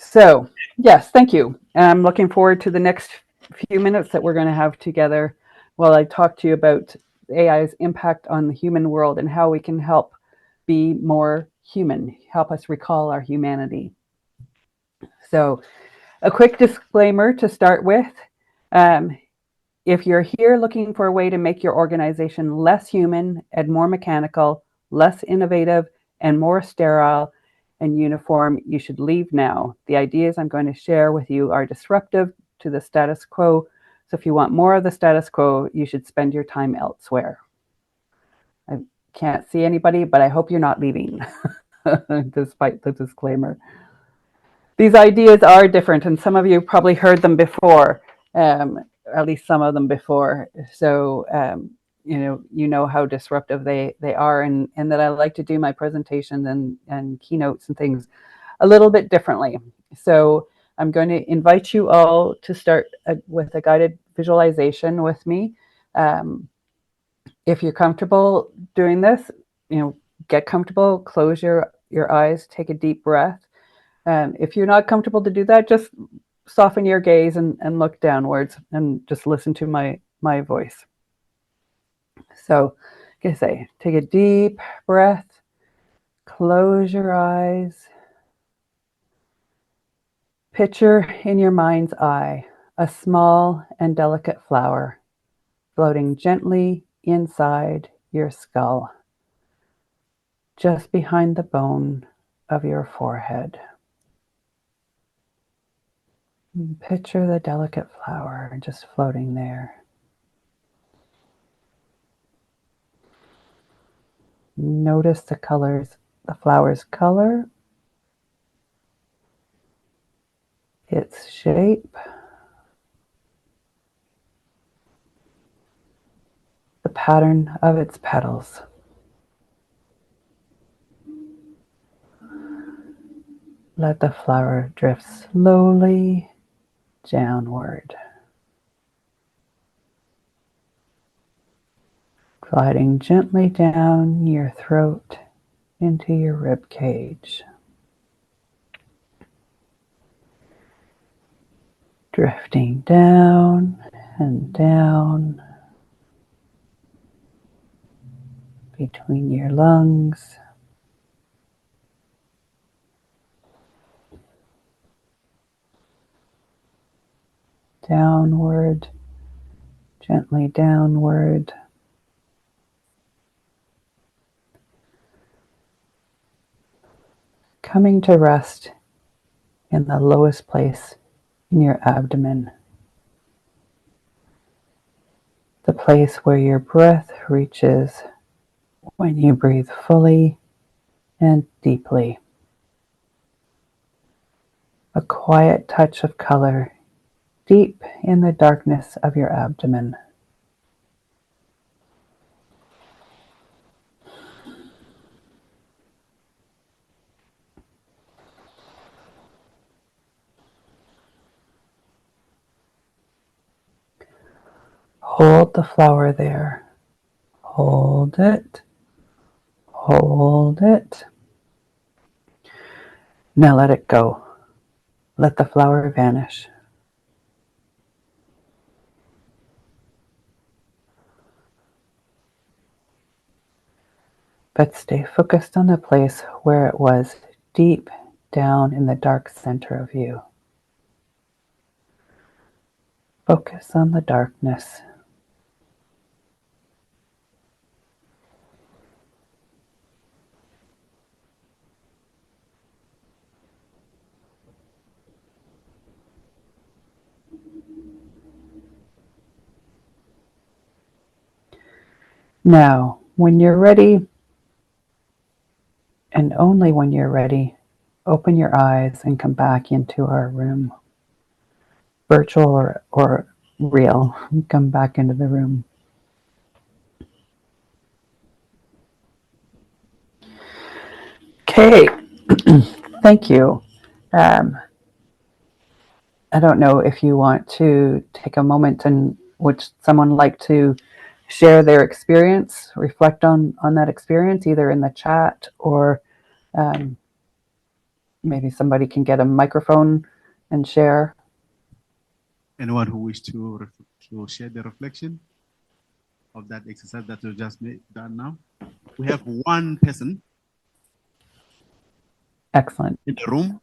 So, yes, thank you. I'm looking forward to the next few minutes that we're going to have together while I talk to you about AI's impact on the human world and how we can help be more human, help us recall our humanity. So, a quick disclaimer to start with. Um, if you're here looking for a way to make your organization less human and more mechanical, less innovative, and more sterile and uniform, you should leave now. The ideas I'm going to share with you are disruptive to the status quo. So if you want more of the status quo, you should spend your time elsewhere. I can't see anybody, but I hope you're not leaving, despite the disclaimer. These ideas are different, and some of you probably heard them before, at least some of them before. So, you know how disruptive they are, and that I like to do my presentations and keynotes and things a little bit differently. So, I'm going to invite you all to start with a guided visualization with me. Um, if you're comfortable doing this, get comfortable, close your eyes, take a deep breath. If you're not comfortable to do that, just soften your gaze and look downwards and just listen to my voice. So, like I say, take a deep breath, close your eyes. Picture in your mind's eye a small and delicate flower floating gently inside your skull, just behind the bone of your forehead. Picture the delicate flower just floating there. Notice the flower's color, its shape, the pattern of its petals. Let the flower drift slowly downward, gliding gently down your throat into your rib cage. Drifting down and down between your lungs, downward, gently downward, coming to rest in the lowest place in your abdomen, the place where your breath reaches when you breathe fully and deeply. A quiet touch of color deep in the darkness of your abdomen. Hold the flower there. Hold it. Hold it. Now let it go. Let the flower vanish. But stay focused on the place where it was, deep down in the dark center of you. Focus on the darkness. Now, when you're ready, and only when you're ready, open your eyes and come back into our room. Virtual or real, come back into the room. Okay, thank you. I don't know if you want to take a moment and would someone like to share their experience, reflect on that experience, either in the chat or maybe somebody can get a microphone and share. Anyone who wishes to share the reflection of that exercise that we just done now? We have one person. Excellent. In the room.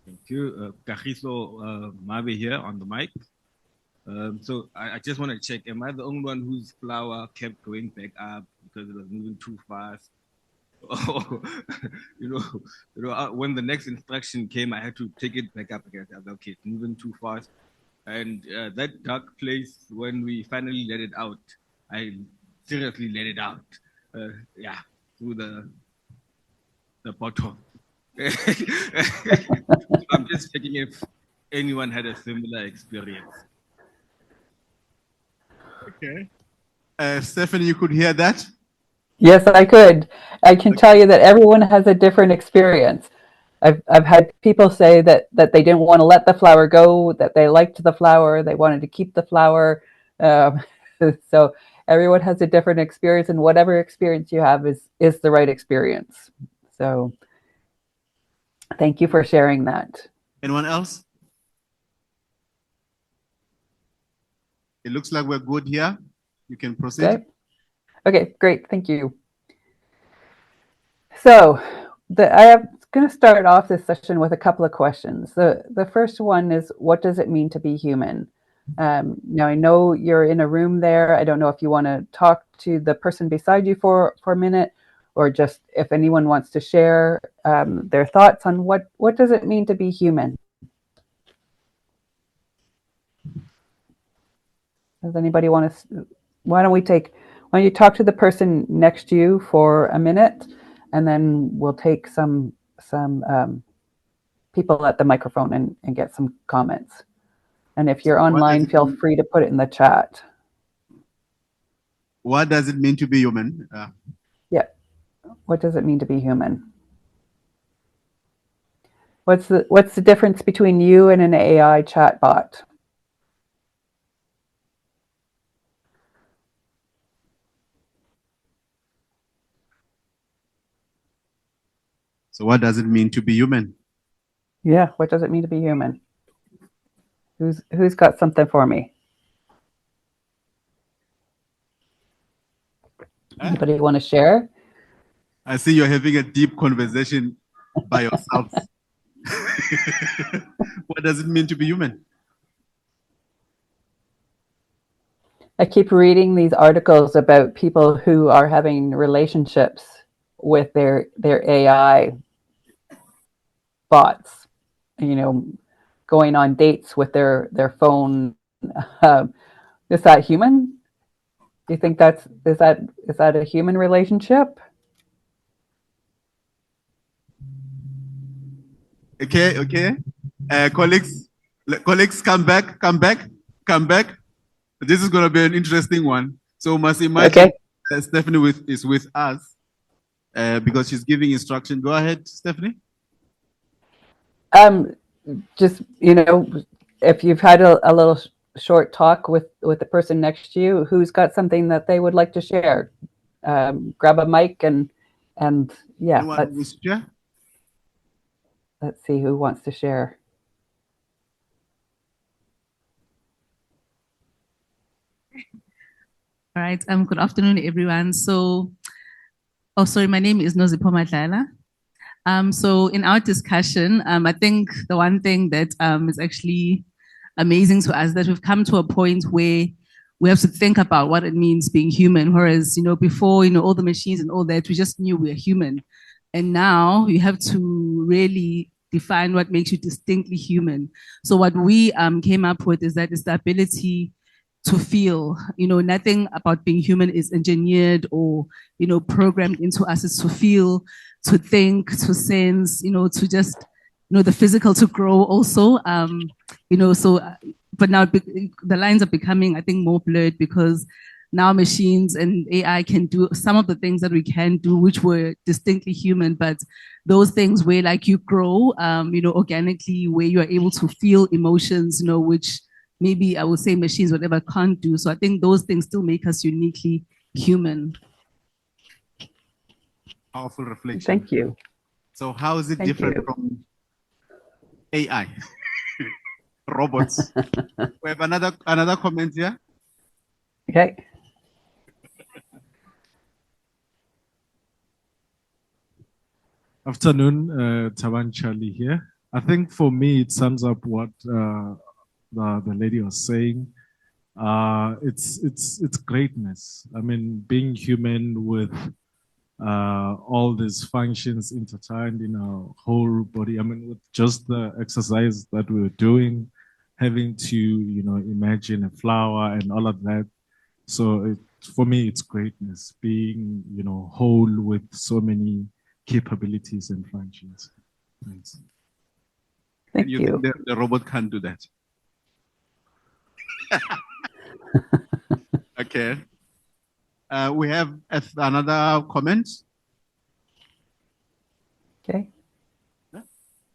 Thank you. Kagiso Mabe here on the mic. So I just want to check, am I the only one whose flower kept going back up because it was moving too fast? Oh, when the next instruction came, I had to take it back up again. I was, okay, it's moving too fast. And that dark place, when we finally let it out, I seriously let it out. Yeah, through the bottom. I'm just checking if anyone had a similar experience. Okay. Stephanie, you could hear that? Yes, I could. I can tell you that everyone has a different experience. I've had people say that they didn't want to let the flower go, that they liked the flower, they wanted to keep the flower. So everyone has a different experience, and whatever experience you have is the right experience. So thank you for sharing that. Anyone else? It looks like we're good here. You can proceed. Okay, great. Thank you. So I am going to start off this session with a couple of questions. The first one is, what does it mean to be human? Now, I know you're in a room there. I don't know if you want to talk to the person beside you for a minute, or just if anyone wants to share their thoughts on what does it mean to be human? Does anybody want to? Why don't you talk to the person next to you for a minute, and then we'll take some people at the microphone and get some comments. And if you're online, feel free to put it in the chat. What does it mean to be human? Yeah. What does it mean to be human? What's the difference between you and an AI chatbot? So what does it mean to be human? Yeah, what does it mean to be human? Who's got something for me? Anybody want to share? I see you're having a deep conversation by yourself. What does it mean to be human? I keep reading these articles about people who are having relationships with their AI bots, going on dates with their phone. Is that human? Do you think is that a human relationship? Okay. Colleagues, come back. This is going to be an interesting one. So must imagine Stephanie is with us because she's giving instruction. Go ahead, Stephanie. Just, if you've had a little short talk with the person next to you, who's got something that they would like to share, grab a mic and yeah, let's see who wants to share. All right. Good afternoon, everyone. So, my name is Nozipho Madlala. So in our discussion, I think the one thing that is actually amazing to us that we've come to a point where we have to think about what it means being human. Whereas, before, all the machines and all that, we just knew we're human. And now you have to really define what makes you distinctly human. So what we came up with is that it's the ability to feel. Nothing about being human is engineered or, programmed into us. It's to feel, to think, to sense, to just, the physical to grow also. But now the lines are becoming, I think, more blurred because now machines and AI can do some of the things that we can do, which were distinctly human, but those things where like you grow, organically, where you are able to feel emotions, which maybe I would say machines, whatever, can't do. So I think those things still make us uniquely human. Powerful reflection. Thank you. So how is it Thank different you. from AI? Robots. We have another comment here. Okay. Afternoon, Taban Charlie here. I think for me, it sums up what the lady was saying. It's greatness. I mean, being human with all these functions intertwined in our whole body. I mean, with just the exercise that we were doing, having to, imagine a flower and all of that. So for me, it's greatness, being, whole with so many capabilities and functions. Thanks. Thank And you you. think the robot can't do that? Okay. We have another comment. Okay.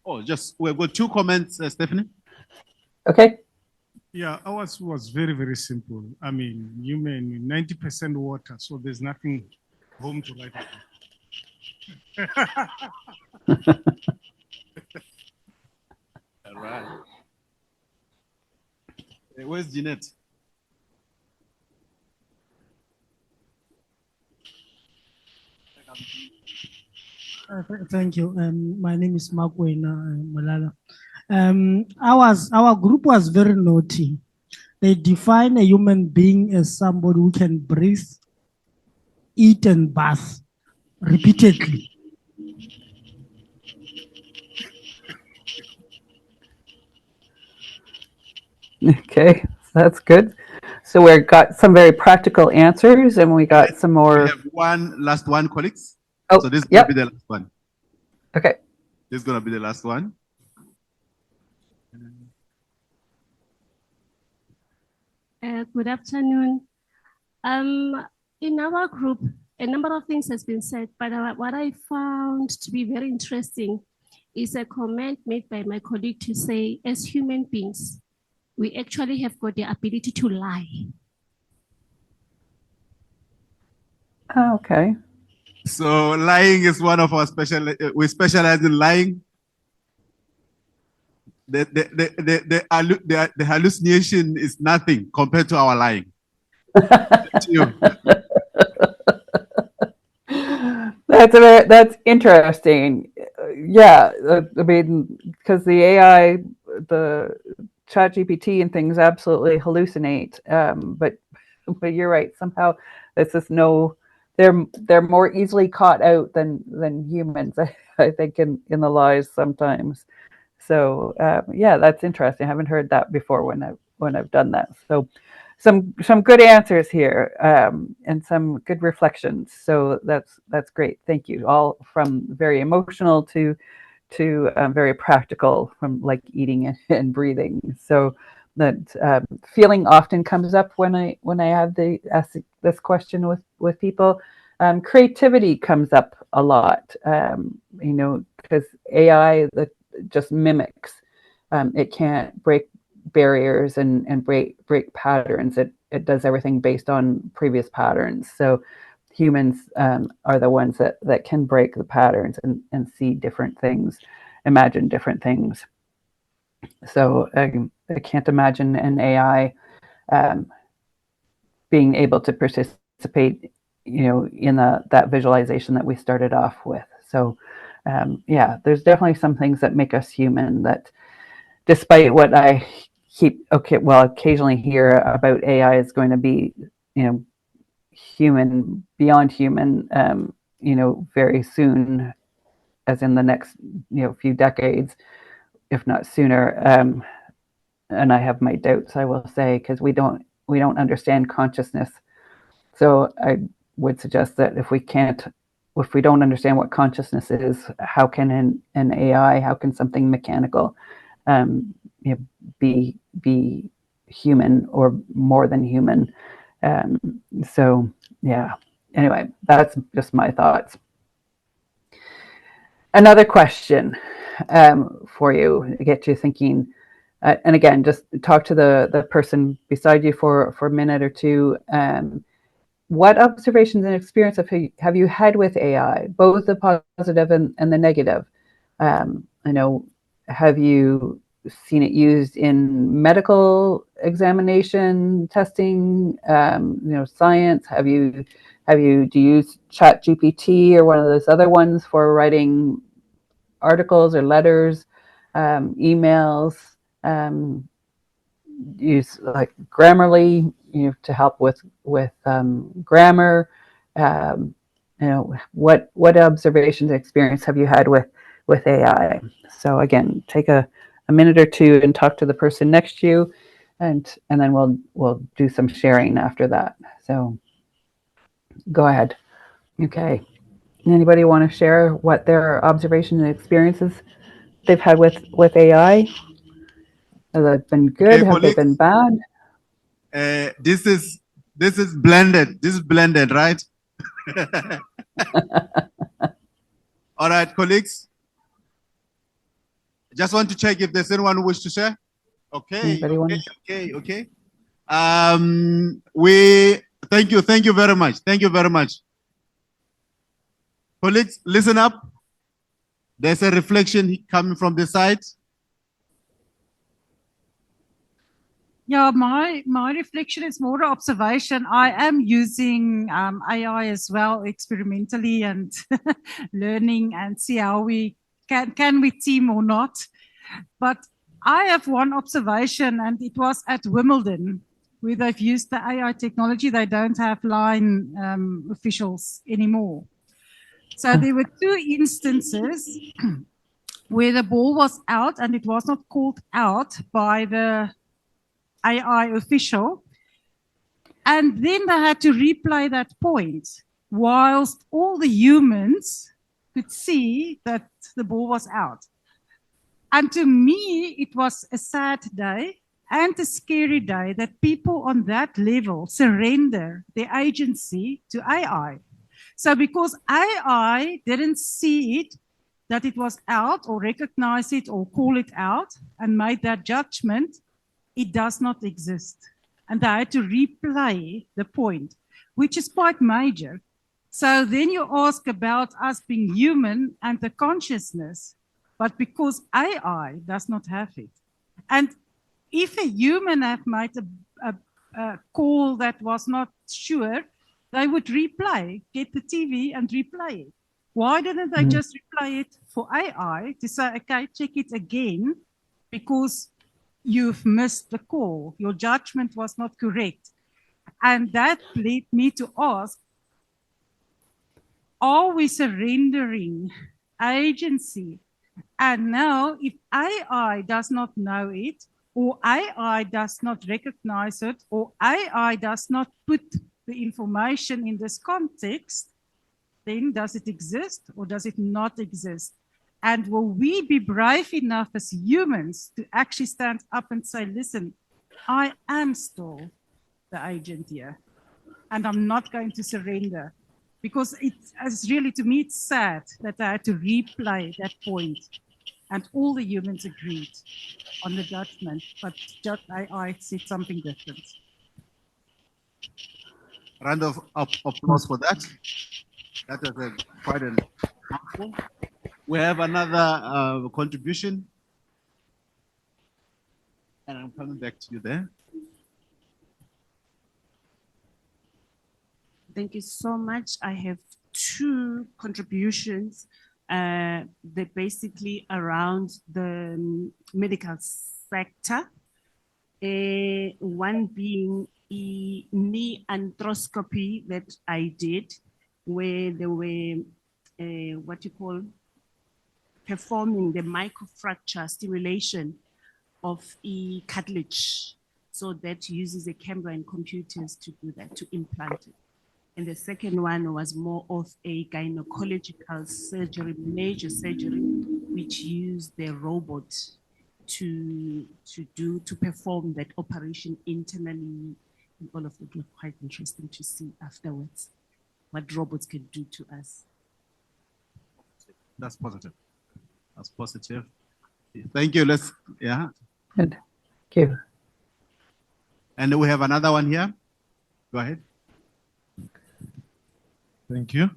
Oh, we've got 2 comments, Stephanie. Okay. Yeah, ours was very, very simple. I mean, human, 90% water, so there's nothing home to write about. All right. Where's Jeanette? Thank you. My name is Makwena Malala. Our group was very naughty. They define a human being as somebody who can breathe, eat, and bath repeatedly. Okay. That's good. So we got some very practical answers, and we got some We more. have last one, colleagues. Oh, So this is yep. going to be the last one. Okay. This is going to be the last one. Good afternoon. In our group, a number of things has been said, but what I found to be very interesting is a comment made by my colleague to say, as human beings, we actually have got the ability to lie. Oh, okay. So lying is one of our we specialize in lying. The hallucination is nothing compared to our lying. That's interesting. Yeah, I mean, because the AI, the ChatGPT and things absolutely hallucinate. But you're right. Somehow, it's just they're more easily caught out than humans. I think in the lies sometimes. So yeah, that's interesting. I haven't heard that before when I've done that. So some good answers here and some good reflections. So that's great. Thank you. All from very emotional to very practical, from like eating and breathing. So that feeling often comes up when I have ask this question with people. Creativity comes up a lot. Because AI that just mimics. It can't break barriers and break patterns. It does everything based on previous patterns. So humans are the ones that can break the patterns and see different things, imagine different things. So I can't imagine an AI being able to participate, in that visualization that we started off with. So yeah, there's definitely some things that make us human that, despite what I occasionally hear about AI is going to be, human, beyond human, very soon, as in the next, few decades, if not sooner. And I have my doubts, I will say, because we don't understand consciousness. So I would suggest that if we don't understand what consciousness is, how can an AI, how can something mechanical be human or more than human? So yeah, anyway, that's just my thoughts. Another question for you to get you thinking, and again, just talk to the person beside you for a minute or two. what observations and experience have you had with AI, both the positive and the negative? I know, have you seen it used in medical examination testing, science? Do you use ChatGPT or one of those other ones for writing articles or letters, emails? Use like Grammarly, to help with grammar. What observations and experience have you had with AI? So again, take a minute or two and talk to the person next to you, and then we'll do some sharing after that. So go ahead. Okay. Anybody want to share what their observations and experiences they've had with AI? Have they been good? Have they been bad? This is blended. This is blended, right? All right, colleagues. I just want to check if there's anyone who wishes to share. Okay. Okay. Thank you very much. Thank you very much. Colleagues, listen up. There's a reflection coming from the side. Yeah, my reflection is more an observation. I am using AI as well experimentally and learning and see how we can we team or not. But I have one observation, and it was at Wimbledon, where they've used the AI technology. They don't have line officials anymore. So there were two instances where the ball was out and it was not called out by the AI official, and then they had to replay that point whilst all the humans could see that the ball was out. And to me, it was a sad day and a scary day that people on that level surrender their agency to AI. So because AI didn't see it, that it was out, or recognize it or call it out and made that judgment, it does not exist. And they had to replay the point, which is quite major. So then you ask about us being human and the consciousness, but because AI does not have it. And if a human had made a call that was not sure, they would replay, get the TV and replay it. Why didn't they just replay it for AI to say, okay, check it again, because you've missed the call. Your judgment was not correct. And that led me to ask, are we surrendering agency? And now if AI does not know it, or AI does not recognize it, or AI does not put the information in this context, then does it exist or does it not exist? And will we be brave enough as humans to actually stand up and say, listen, I am still the agent here, and I'm not going to surrender? Because it's really, to me, it's sad that I had to replay that point. And all the humans agreed on the judgment, but just AI said something different. Round of applause for that. That was quite an mouthful. We have another contribution. And I'm coming back to you there. Thank you so much. I have two contributions. They're basically around the medical sector. One being a knee arthroscopy that I did, where they were, performing the microfracture stimulation of a cartilage. So that uses a camera and computers to do that, to implant it. And the second one was more of a gynecological surgery, major surgery, which used the robot to perform that operation internally. And all of it was quite interesting to see afterwards what robots can do to us. That's positive. That's positive. Thank you. Good. Thank you. And we have another one here. Go ahead. Thank you.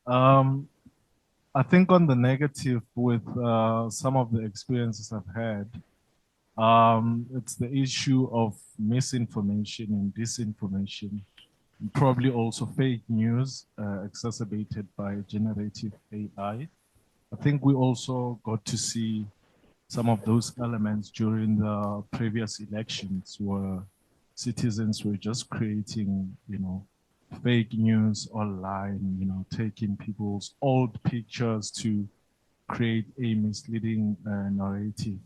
I think on the negative with some of the experiences I've had, it's the issue of misinformation and disinformation, and probably also fake news exacerbated by generative AI. I think we also got to see some of those elements during the previous elections where citizens were just creating, fake news online, taking people's old pictures to create a misleading narrative.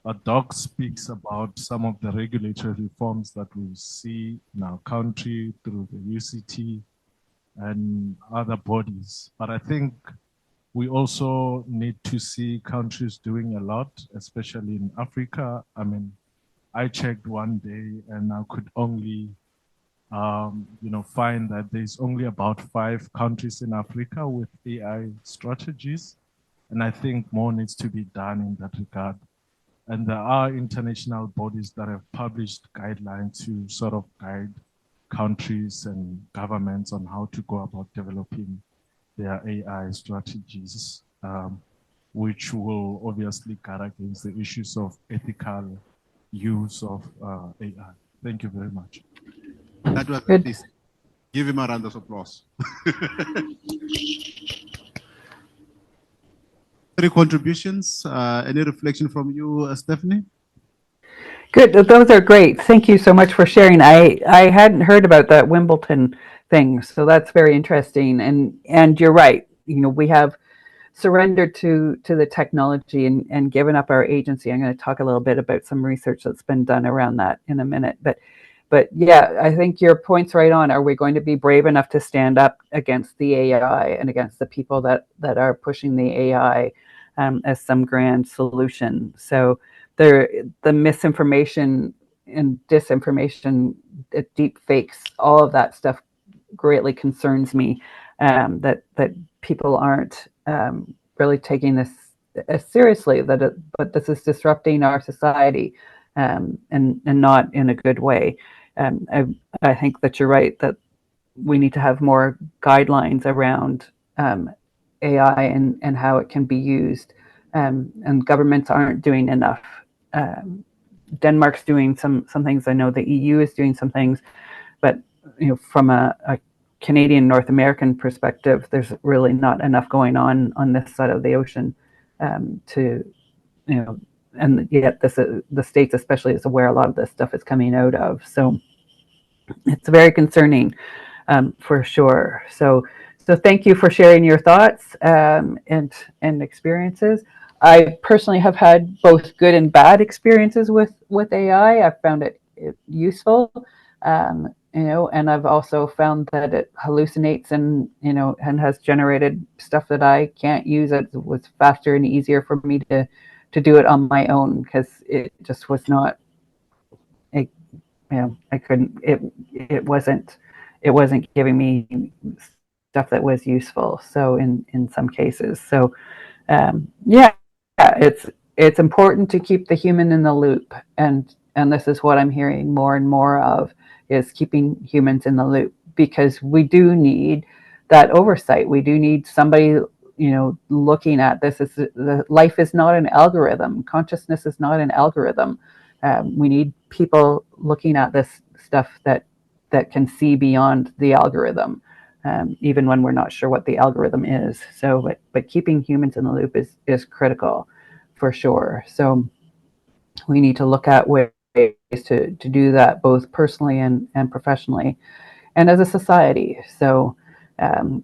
But Doc speaks about some of the regulatory reforms that we see in our country through the UCT and other bodies. But I think we also need to see countries doing a lot, especially in Africa. I mean, I checked one day and I could only find that there's only about 5 countries in Africa with AI strategies. And I think more needs to be done in that regard. And there are international bodies that have published guidelines to sort of guide countries and governments on how to go about developing their AI strategies, which will obviously guard against the issues of ethical use of AI. Thank you very much. That was good. Please give him a round of applause. Any contributions? Any reflection from you, Stephanie? Good. Those are great. Thank you so much for sharing. I hadn't heard about that Wimbledon thing, so that's very interesting. And you're right. We have surrendered to the technology and given up our agency. I'm going to talk a little bit about some research that's been done around that in a minute. But yeah, I think your point's right on. Are we going to be brave enough to stand up against the AI and against the people that are pushing the AI as some grand solution? So the misinformation and disinformation, deep fakes, all of that stuff greatly concerns me. That people aren't really taking this as seriously. But this is disrupting our society, and not in a good way. I think that you're right that we need to have more guidelines around AI and how it can be used, and governments aren't doing enough. Denmark's doing some things. I know the EU is doing some things, but from a Canadian North American perspective, there's really not enough going on this side of the ocean and yet the States especially is aware a lot of this stuff is coming out of. So it's very concerning, for sure. So thank you for sharing your thoughts and experiences. I personally have had both good and bad experiences with AI. I've found it useful, and I've also found that it hallucinates and has generated stuff that I can't use. It was faster and easier for me to do it on my own because it just was not. I couldn't. It wasn't giving me stuff that was useful. So in some cases, so it's important to keep the human in the loop, and this is what I'm hearing more and more of, is keeping humans in the loop, because we do need that oversight. We do need somebody looking at this. Life is not an algorithm. Consciousness is not an algorithm. We need people looking at this stuff that can see beyond the algorithm, even when we're not sure what the algorithm is. So, but keeping humans in the loop is critical, for sure. So we need to look at ways to do that, both personally and professionally, and as a society. So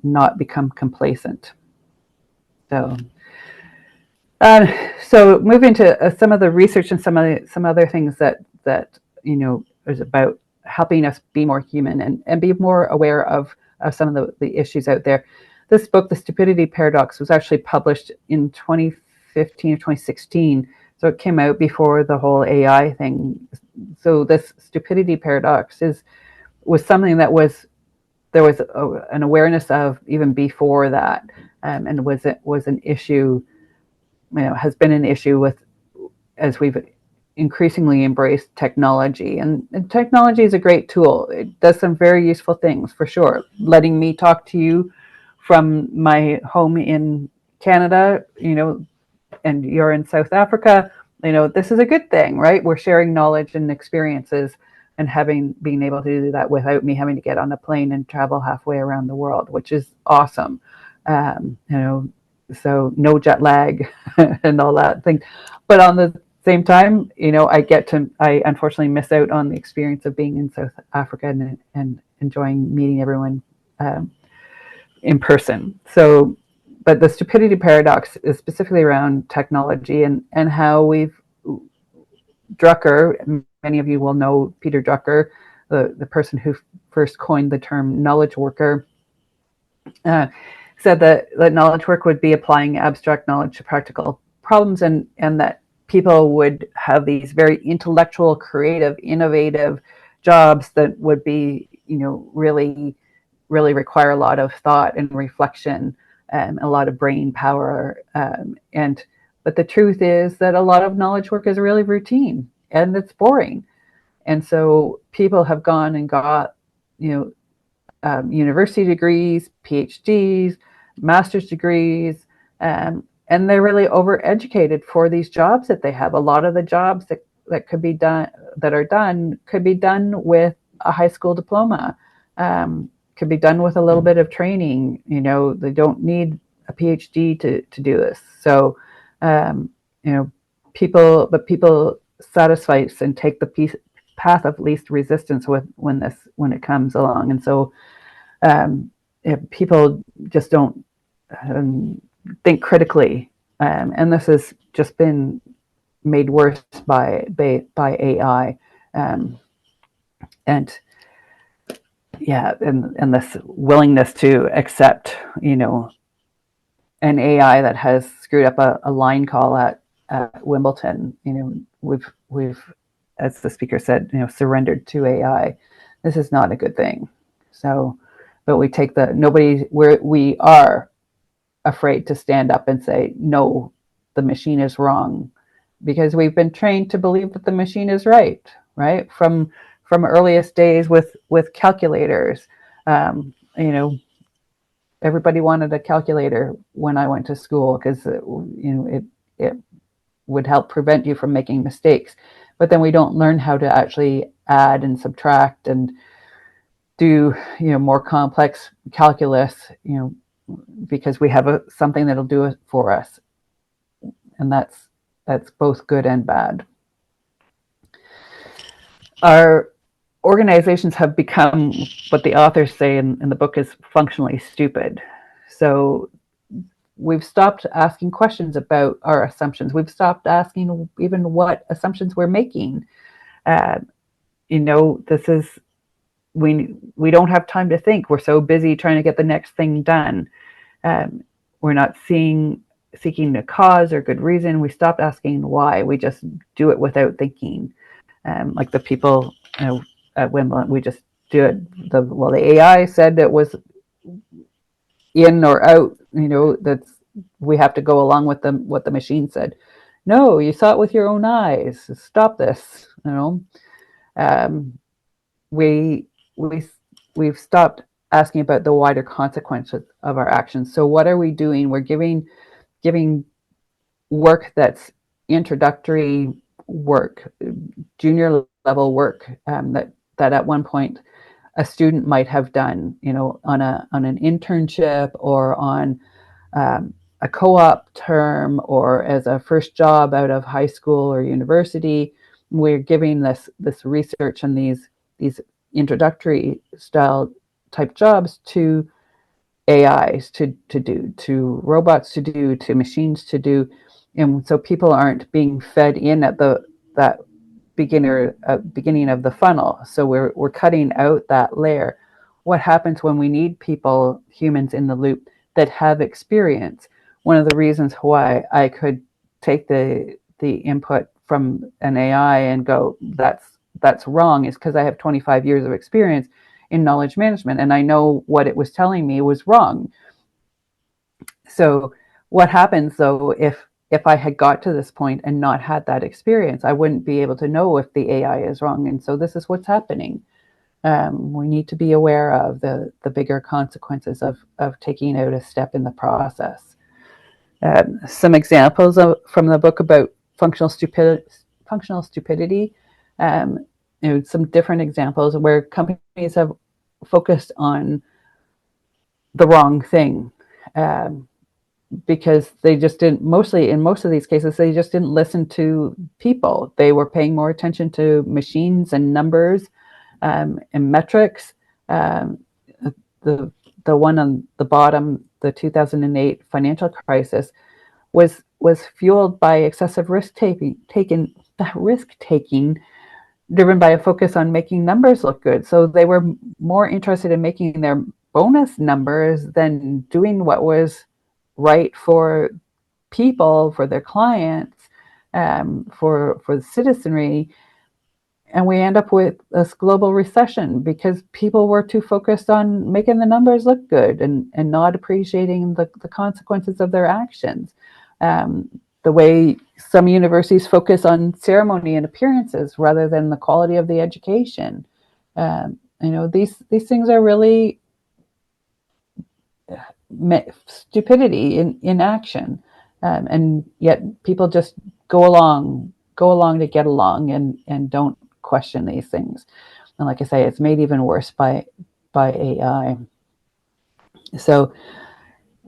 not become complacent. So moving to some of the research and some other things that is about helping us be more human and be more aware of some of the issues out there. This book, The Stupidity Paradox, was actually published in 2015 or 2016. So it came out before the whole AI thing. So this stupidity paradox was something that there was an awareness of even before that, and was an issue, has been an issue with, as we've increasingly embrace technology, and technology is a great tool. It does some very useful things for sure. Letting me talk to you from my home in Canada, and you're in South Africa, this is a good thing, right? We're sharing knowledge and experiences and being able to do that without me having to get on a plane and travel halfway around the world, which is awesome. So no jet lag and all that thing. But on the same time, I unfortunately miss out on the experience of being in South Africa and enjoying meeting everyone in person. So, but the stupidity paradox is specifically around technology and how Drucker, many of you will know Peter Drucker, the person who first coined the term knowledge worker, said that knowledge work would be applying abstract knowledge to practical problems, and that people would have these very intellectual, creative, innovative jobs that would be, really, really require a lot of thought and reflection, a lot of brain power. But the truth is that a lot of knowledge work is really routine and it's boring. And so people have gone and got, university degrees, PhDs, master's degrees, and they're really overeducated for these jobs that they have. A lot of the jobs that could be done could be done with a high school diploma, could be done with a little bit of training. They don't need a PhD to do this. So, people satisfice and take the path of least resistance when it comes along. And so, if people just don't think critically, and this has just been made worse by AI, and this willingness to accept, an AI that has screwed up a line call at Wimbledon. We've, as the speaker said, surrendered to AI. This is not a good thing. So, but we are afraid to stand up and say, no, the machine is wrong, because we've been trained to believe that the machine is right from earliest days with calculators. Everybody wanted a calculator when I went to school because it would help prevent you from making mistakes. But then we don't learn how to actually add and subtract and do more complex calculus, because we have something that'll do it for us, and that's both good and bad. Our organizations have become what the authors say in the book is functionally stupid. So we've stopped asking questions about our assumptions. We've stopped asking even what assumptions we're making. This is, we don't have time to think. We're so busy trying to get the next thing done. We're not seeking a cause or good reason. We stopped asking why. We just do it without thinking. Like the people at Wimbledon, we just do it. The AI said it was in or out. We have to go along with what the machine said. No, you saw it with your own eyes. Stop this. We've stopped asking about the wider consequences of our actions. So what are we doing? We're giving work that's introductory work, junior level work, that at one point a student might have done, on an internship or on a co-op term or as a first job out of high school or university. We're giving this research and these introductory style type jobs to AIs to do, to robots to do, to machines to do. And so people aren't being fed in at that beginning of the funnel. So we're cutting out that layer. What happens when we need people, humans in the loop that have experience? One of the reasons why I could take the input from an AI and go, that's wrong, is because I have 25 years of experience in knowledge management, and I know what it was telling me was wrong. So what happens though if I had got to this point and not had that experience, I wouldn't be able to know if the AI is wrong. And so this is what's happening. We need to be aware of the bigger consequences of taking out a step in the process. Some examples from the book about functional stupidity. Some different examples where companies have focused on the wrong thing, because they just didn't, in most of these cases, they just didn't listen to people. They were paying more attention to machines and numbers and metrics. The one on the bottom, the 2008 financial crisis, was fueled by excessive risk taking, driven by a focus on making numbers look good. So they were more interested in making their bonus numbers than doing what was right for people, for their clients, for the citizenry. And we end up with this global recession because people were too focused on making the numbers look good and not appreciating the consequences of their actions. The way some universities focus on ceremony and appearances rather than the quality of the education. These things are really stupidity in action, and yet people just go along to get along and don't question these things. And like I say, it's made even worse by AI. So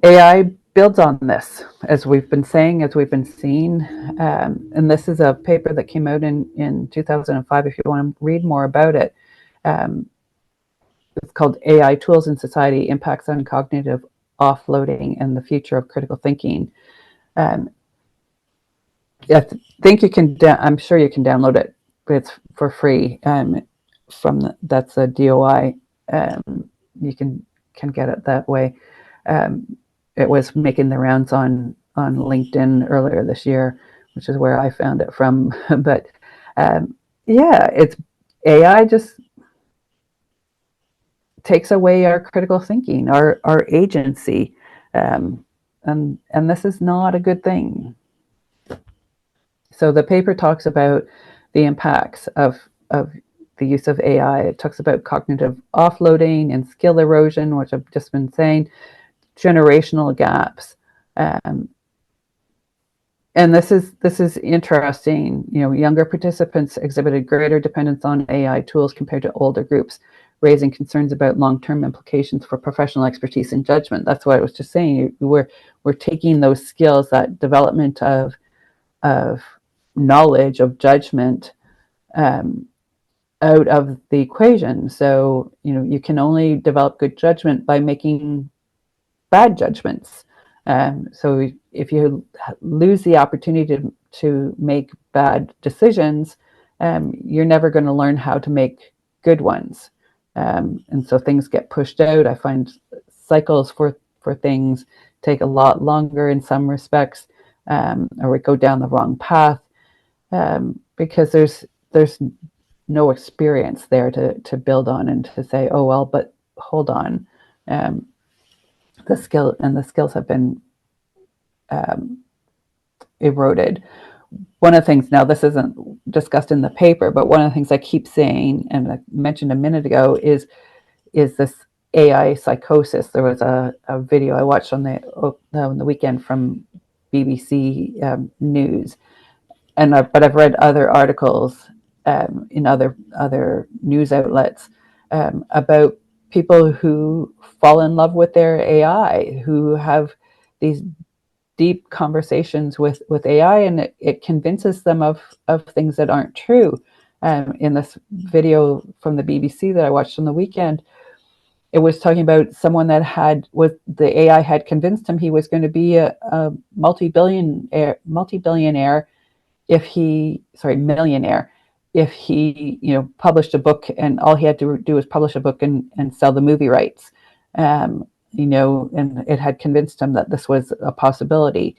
AI builds on this, as we've been saying, as we've been seeing. And this is a paper that came out in 2005, if you want to read more about it. It's called AI Tools in Society, Impacts on Cognitive Offloading and the Future of Critical Thinking. I think you can, I'm sure you can download it, but it's for free. That's a DOI. You can get it that way. It was making the rounds on LinkedIn earlier this year, which is where I found it from. But it's AI just takes away our critical thinking, our agency, and this is not a good thing. So the paper talks about the impacts of the use of AI. It talks about cognitive offloading and skill erosion, which I've just been saying, generational gaps, and this is interesting. Younger participants exhibited greater dependence on AI tools compared to older groups, raising concerns about long-term implications for professional expertise and judgment. That's what I was just saying. We're taking those skills, that development of knowledge, of judgment, out of the equation. So you can only develop good judgment by making bad judgments. So if you lose the opportunity to make bad decisions, you're never going to learn how to make good ones. And so things get pushed out. I find cycles for things take a lot longer in some respects, or we go down the wrong path, because there's no experience there to build on and to say, oh, well, but hold on. The skills have been eroded. One of the things, now this isn't discussed in the paper, but one of the things I keep saying, and I mentioned a minute ago, is this AI psychosis. There was a video I watched on the weekend from BBC News, but I've read other articles in other news outlets about people who fall in love with their AI, who have these deep conversations with AI, and it convinces them of things that aren't true. In this video from the BBC that I watched on the weekend, it was talking about someone that the AI had convinced him he was going to be a millionaire if he published a book, and all he had to do was publish a book and sell the movie rights. And it had convinced him that this was a possibility.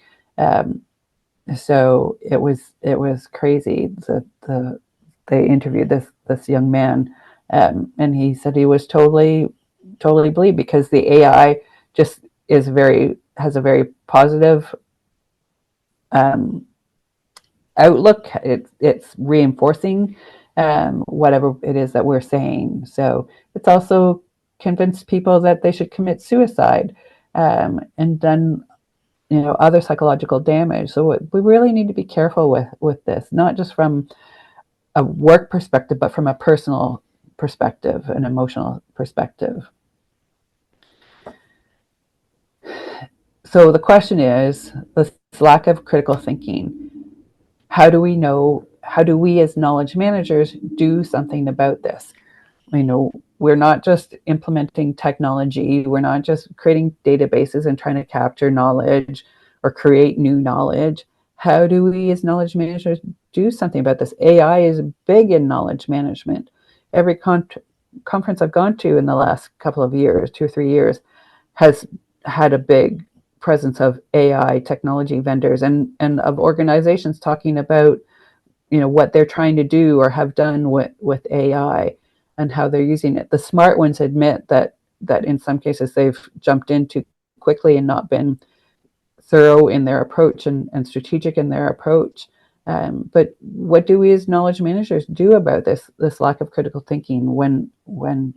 So it was crazy. They interviewed this young man, and he said he was totally believed, because the AI just has a very positive outlook. It's reinforcing whatever it is that we're saying. So it's also convinced people that they should commit suicide and done other psychological damage. So we really need to be careful with this, not just from a work perspective, but from a personal perspective, an emotional perspective. So the question is, this lack of critical thinking, how do we as knowledge managers do something about this? We're not just implementing technology, we're not just creating databases and trying to capture knowledge or create new knowledge. How do we as knowledge managers do something about this? AI is big in knowledge management. Every conference I've gone to in the last couple of years, 2 or 3 years, has had a big presence of AI technology vendors and of organizations talking about what they're trying to do or have done with AI and how they're using it. The smart ones admit that in some cases they've jumped in too quickly and not been thorough in their approach and strategic in their approach. But what do we as knowledge managers do about this lack of critical thinking when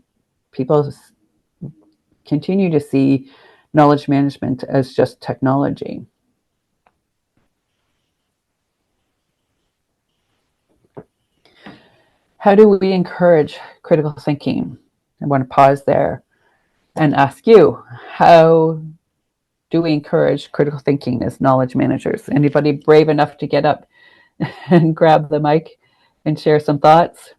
people continue to see knowledge management as just technology? How do we encourage critical thinking? I want to pause there and ask you, how do we encourage critical thinking as knowledge managers? Anybody brave enough to get up and grab the mic and share some thoughts?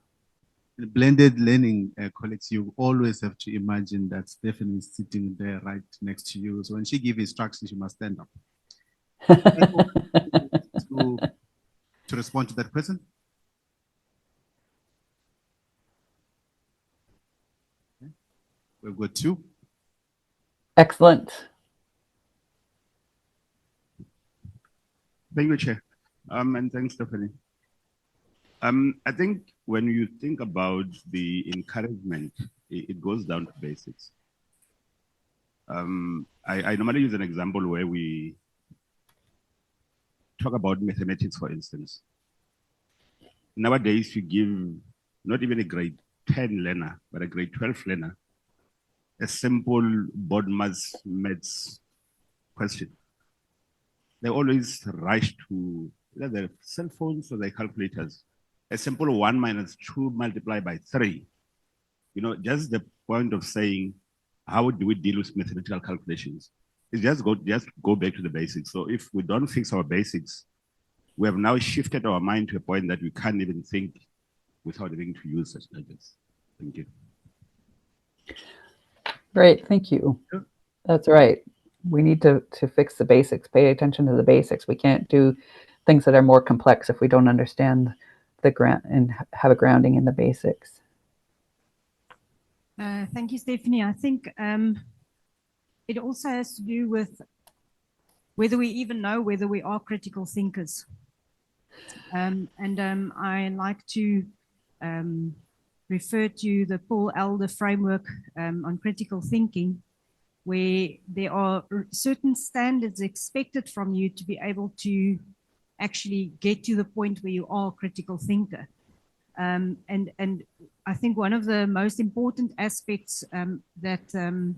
The blended learning colleagues, you always have to imagine that Stephanie is sitting there right next to you. So when she gives instructions, you must stand up. to respond to that question? Okay. We've got 2. Excellent. Thank you, Chair. And thanks, Stephanie. I think when you think about the encouragement, it goes down to basics. I normally use an example where we talk about mathematics, for instance. Nowadays, you give not even a grade 10 learner, but a grade 12 learner, a simple board maths question. They always rush to either their cell phones or their calculators. A simple 1 minus 2 multiplied by 3. Just the point of saying, how do we deal with mathematical calculations? It's just go back to the basics. So if we don't fix our basics, we have now shifted our mind to a point that we can't even think without having to use such gadgets. Thank you. Great, thank you. Sure. That's right. We need to fix the basics, pay attention to the basics. We can't do things that are more complex if we don't understand the ground and have a grounding in the basics. Thank you, Stephanie. I think it also has to do with whether we even know whether we are critical thinkers. I like to refer to the Paul Elder framework on critical thinking, where there are certain standards expected from you to be able to actually get to the point where you are a critical thinker. And I think one of the most important aspects that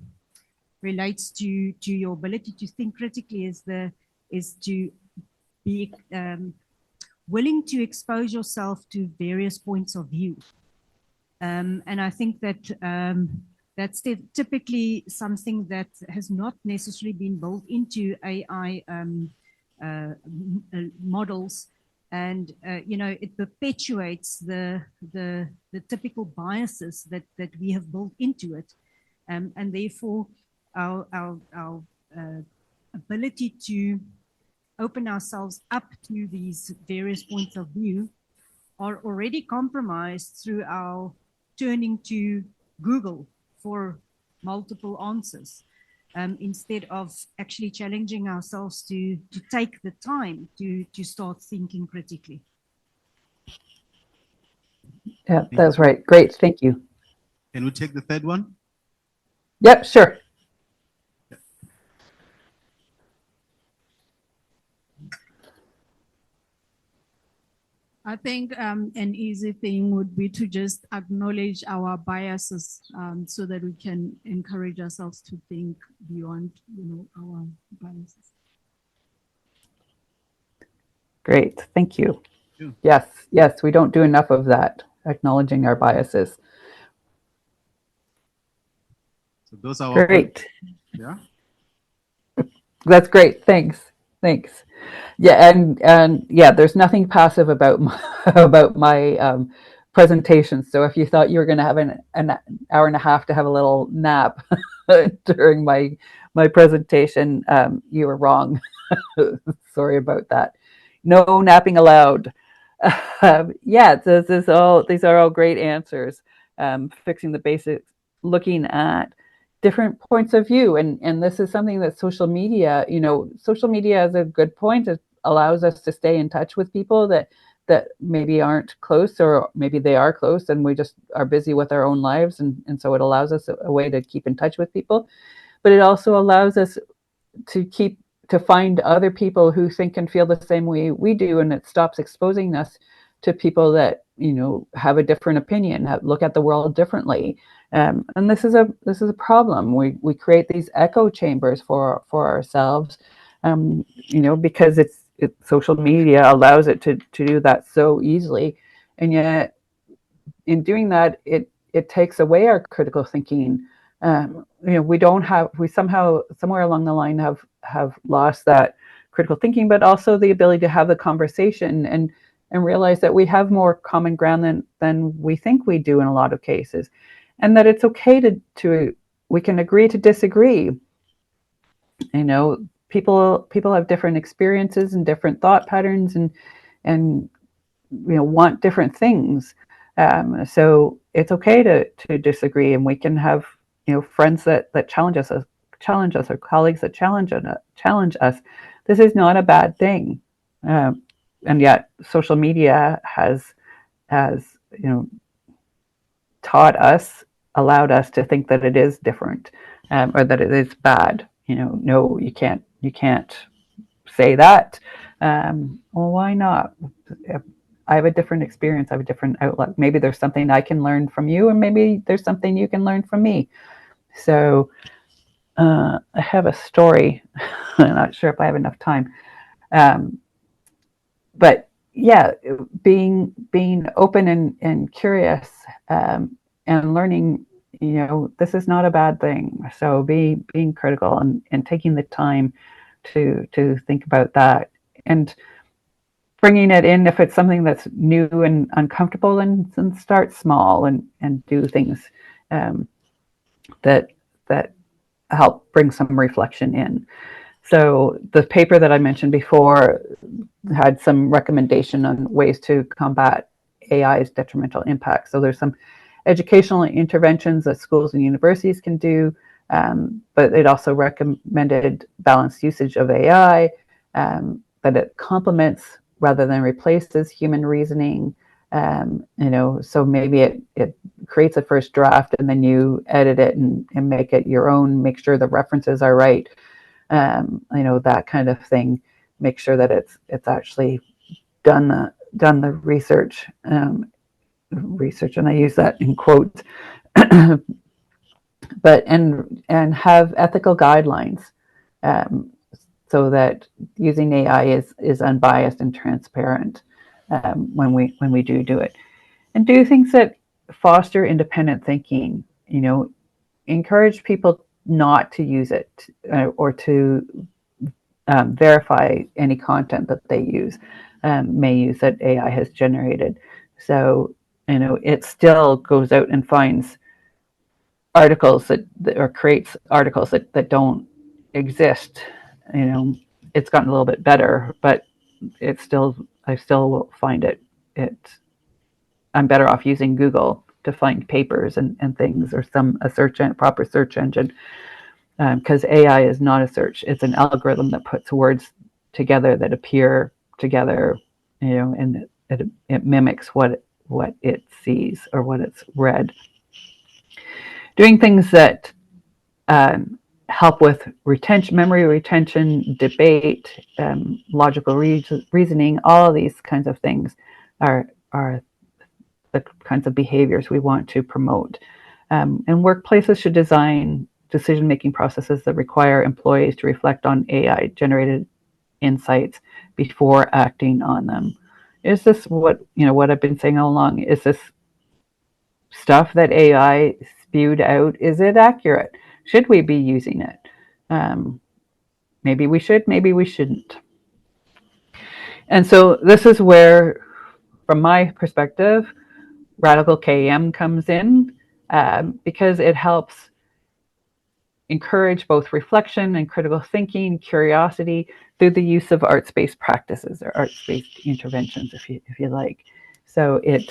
relates to your ability to think critically is to be willing to expose yourself to various points of view. And I think that that's typically something that has not necessarily been built into AI models, and it perpetuates the typical biases that we have built into it, and therefore our ability to open ourselves up to these various points of view are already compromised through our turning to Google for multiple answers, instead of actually challenging ourselves to take the time to start thinking critically. Yeah, that's right. Great, thank you. Can we take the third one? Yep, sure. I think an easy thing would be to just acknowledge our biases so that we can encourage ourselves to think beyond, our biases. Great, thank you. Yeah. Yes, we don't do enough of that, acknowledging our biases. So those are our Great. Yeah. That's great. Thanks. Yeah, and yeah, there's nothing passive about my presentation. So if you thought you were going to have an hour and a half to have a little nap during my presentation, you were wrong. Sorry about that. No napping allowed. Yeah, these are all great answers. Fixing the basics, looking at different points of view, and this is something that social media is a good point. It allows us to stay in touch with people that maybe aren't close, or maybe they are close and we just are busy with our own lives, and so it allows us a way to keep in touch with people. But it also allows us to find other people who think and feel the same way we do, and it stops exposing us to people that have a different opinion, look at the world differently. And this is a problem. We create these echo chambers for ourselves, because social media allows it to do that so easily, and yet in doing that, it takes away our critical thinking. We somehow somewhere along the line have lost that critical thinking, but also the ability to have the conversation and realize that we have more common ground than we think we do in a lot of cases. And that it's okay we can agree to disagree. People have different experiences and different thought patterns and want different things. So it's okay to disagree, and we can have friends that challenge us, or colleagues that challenge us. This is not a bad thing. And yet social media has taught us, allowed us to think that it is different, or that it is bad. No, you can't say that. Well, why not? I have a different experience. I have a different outlook. Maybe there's something I can learn from you, and maybe there's something you can learn from me. So I have a story. I'm not sure if I have enough time. But yeah, being open and curious, and learning, this is not a bad thing. So being critical and taking the time to think about that, and bringing it in if it's something that's new and uncomfortable, and start small and do things that help bring some reflection in. So the paper that I mentioned before had some recommendation on ways to combat AI's detrimental impact. So there's some educational interventions that schools and universities can do, but it also recommended balanced usage of AI, that it complements rather than replaces human reasoning. So maybe it creates a first draft, and then you edit it and make it your own, make sure the references are right. That kind of thing. Make sure that it's actually done the research, and I use that in quotes, but and have ethical guidelines, so that using AI is unbiased and transparent when we do it, and do things that foster independent thinking. Encourage people not to use it, or to verify any content that they may use that AI has generated. So it still goes out and finds articles or creates articles that don't exist. It's gotten a little bit better, but I still will find it. I'm better off using Google to find papers and things, or proper search engine, because AI is not a search. It's an algorithm that puts words together that appear together, and it mimics what it sees or what it's read. Doing things that help with memory retention, debate, logical reasoning, all of these kinds of things. are the kinds of behaviors we want to promote. And workplaces should design decision-making processes that require employees to reflect on AI-generated insights before acting on them. Is this what I've been saying all along? Is this stuff that AI spewed out, is it accurate? Should we be using it? Maybe we should, maybe we shouldn't. And so this is where, from my perspective, Radical KM comes in, because it helps encourage both reflection and critical thinking, curiosity through the use of arts-based practices or arts-based interventions, if you like. So it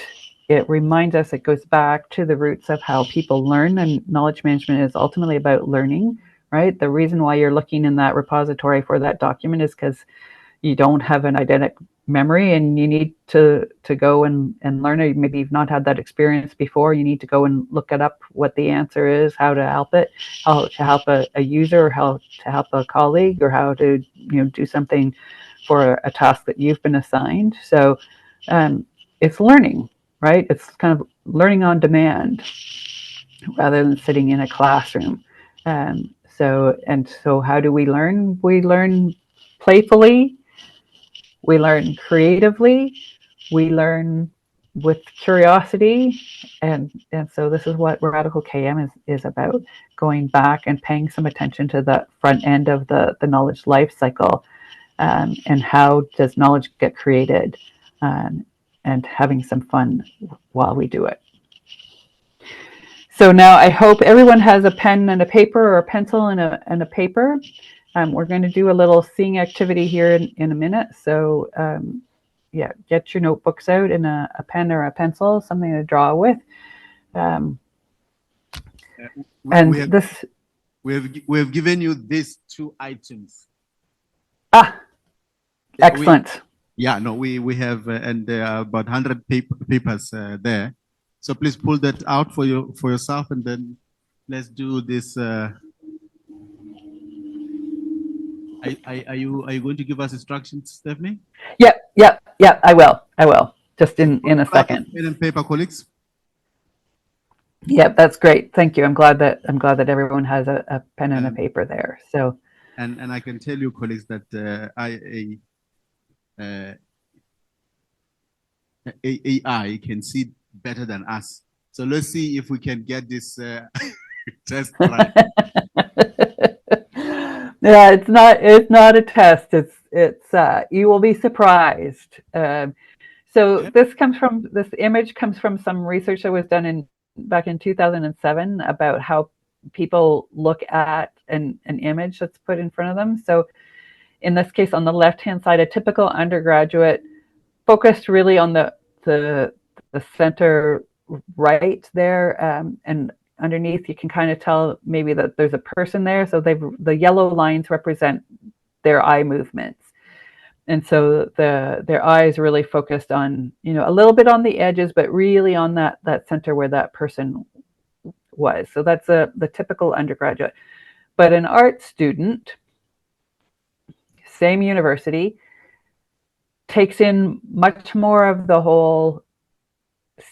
reminds us, it goes back to the roots of how people learn, and knowledge management is ultimately about learning, right? The reason why you're looking in that repository for that document is because you don't have an eidetic memory and you need to go and learn it. Maybe you've not had that experience before. You need to go and look it up, what the answer is, how to help it, how to help a user, or how to help a colleague, or how to do something for a task that you've been assigned. So it's learning, right? It's kind of learning on demand rather than sitting in a classroom. So how do we learn? We learn playfully. We learn creatively, we learn with curiosity, and so this is what Radical KM is about, going back and paying some attention to the front end of the knowledge life cycle, and how does knowledge get created, and having some fun while we do it. So now I hope everyone has a pen and a paper, or a pencil and a paper. We're going to do a little seeing activity here in a minute. So yeah, get your notebooks out and a pen or a pencil, something to draw with. We have given you these 2 items. Excellent. We have, and there are about 100 papers there. So please pull that out for yourself, and then let's do this. Are you going to give us instructions, Stephanie? Yeah. I will. Just in a second. Pen and paper, colleagues. Yeah, that's great. Thank you. I'm glad that everyone has a pen and a paper there. So. And I can tell you, colleagues, that AI can see better than us. So let's see if we can get this test right. Yeah, it's not a test. It's you will be surprised. So this image comes from some research that was done back in 2007 about how people look at an image that's put in front of them. So in this case, on the left-hand side, a typical undergraduate focused really on the center right there, and underneath you can kind of tell maybe that there's a person there. So the yellow lines represent their eye movements, and so their eyes really focused on a little bit on the edges, but really on that center where that person was. So that's the typical undergraduate. But an art student, same university, takes in much more of the whole